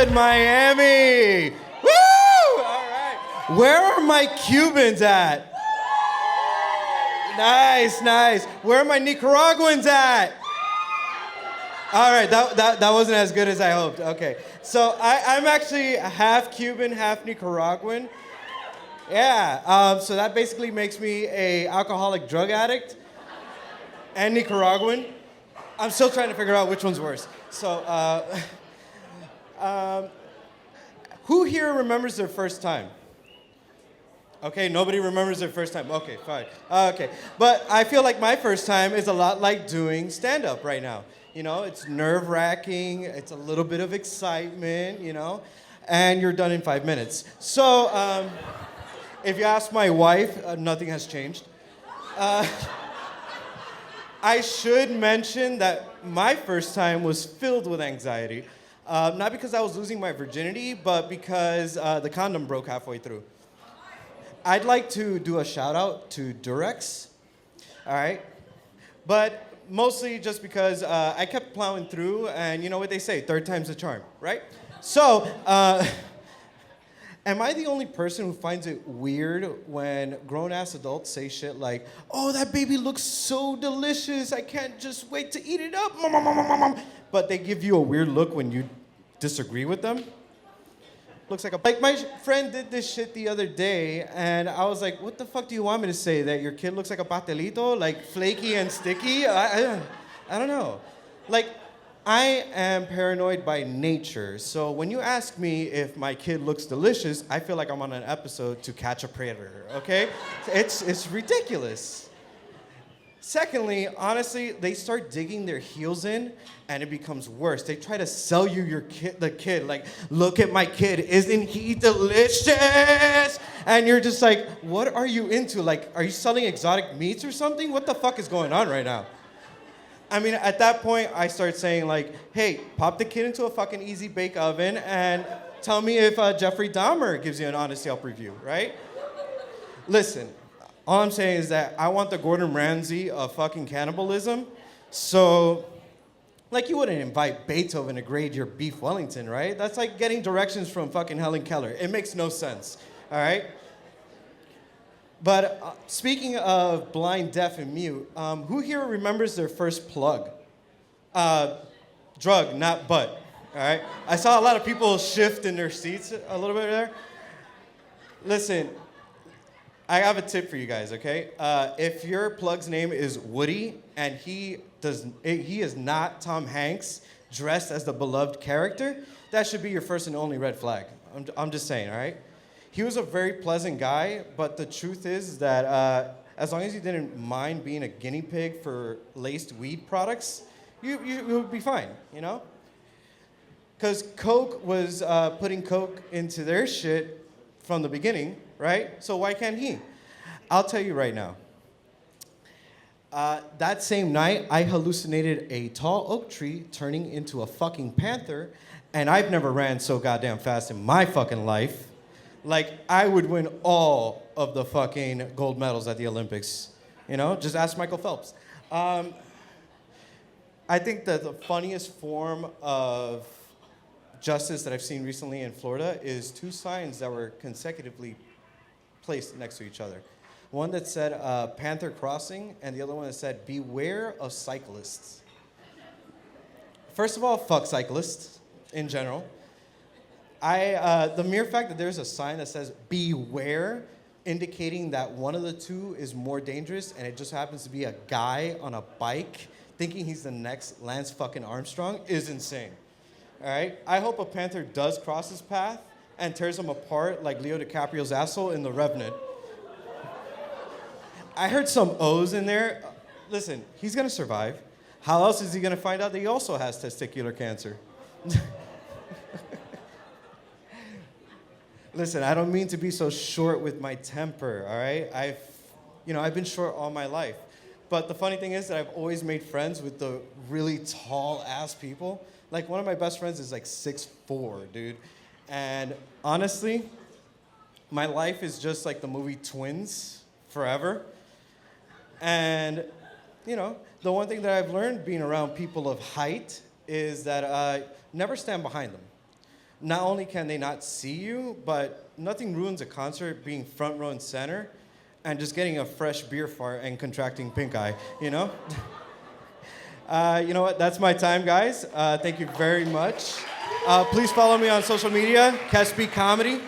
Hollywood, Miami. Woo! All right. Where are my Cubans at? Nice, nice. Where are my Nicaraguans at? All right, that wasn't as good as I hoped. Okay, so I'm actually half Cuban, half Nicaraguan. Yeah, so that basically makes me a alcoholic drug addict and Nicaraguan. I'm still trying to figure out which one's worse. So, who here remembers their first time? Okay, nobody remembers their first time. Okay, fine. Okay, but I feel like my first time is a lot like doing stand-up right now. You know, it's nerve-wracking, it's a little bit of excitement, you know, and you're done in 5 minutes. So, if you ask my wife, nothing has changed. I should mention that my first time was filled with anxiety. Not because I was losing my virginity, but because the condom broke halfway through. I'd like to do a shout out to Durex, all right? But mostly just because I kept plowing through, and you know what they say, third time's a charm, right? So, am I the only person who finds it weird when grown-ass adults say shit like, oh, that baby looks so delicious, I can't just wait to eat it up, but they give you a weird look when you disagree with them? Looks like my friend did this shit the other day, and I was like, what the fuck do you want me to say? That your kid looks like a pastelito? Like flaky and sticky? I don't know. Like, I am paranoid by nature, so when you ask me if my kid looks delicious, I feel like I'm on an episode to Catch a Predator, okay? It's ridiculous. Secondly, honestly, they start digging their heels in, and it becomes worse. They try to sell you the kid, like, look at my kid, isn't he delicious? And you're just like, what are you into? Like, are you selling exotic meats or something? What the fuck is going on right now? I mean, at that point, I start saying like, hey, pop the kid into a fucking easy bake oven and tell me if Jeffrey Dahmer gives you an honest Yelp review, right? Listen. All I'm saying is that I want the Gordon Ramsay of fucking cannibalism. So, like you wouldn't invite Beethoven to grade your beef Wellington, right? That's like getting directions from fucking Helen Keller. It makes no sense, all right? But speaking of blind, deaf, and mute, who here remembers their first plug? Drug, not butt, all right? I saw a lot of people shift in their seats a little bit there. Listen. I have a tip for you guys, okay? If your plug's name is Woody and he is not Tom Hanks dressed as the beloved character, that should be your first and only red flag. I'm just saying, all right? He was a very pleasant guy, but the truth is that as long as you didn't mind being a guinea pig for laced weed products, you would be fine, you know? Because Coke was putting Coke into their shit from the beginning, right? So why can't he? I'll tell you right now. That same night, I hallucinated a tall oak tree turning into a fucking panther, and I've never ran so goddamn fast in my fucking life. Like, I would win all of the fucking gold medals at the Olympics. You know, just ask Michael Phelps. I think that the funniest form of justice that I've seen recently in Florida is two signs that were consecutively placed next to each other. One that said Panther Crossing, and the other one that said beware of cyclists. First of all, fuck cyclists in general. The mere fact that there's a sign that says beware, indicating that one of the two is more dangerous, and it just happens to be a guy on a bike thinking he's the next Lance fucking Armstrong, is insane. All right? I hope a panther does cross his path and tears him apart like Leo DiCaprio's asshole in The Revenant. I heard some O's in there. Listen, he's gonna survive. How else is he gonna find out that he also has testicular cancer? Listen, I don't mean to be so short with my temper, all right? I've been short all my life. But the funny thing is that I've always made friends with the really tall ass people. Like, one of my best friends is like 6'4", dude. And honestly, my life is just like the movie Twins forever. And, you know, the one thing that I've learned being around people of height is that never stand behind them. not only can they not see you, but nothing ruins a concert being front row and center and just getting a fresh beer fart and contracting pink eye, you know? You know what? That's my time, guys. Thank you very much. Please follow me on social media, Catch Speak Comedy.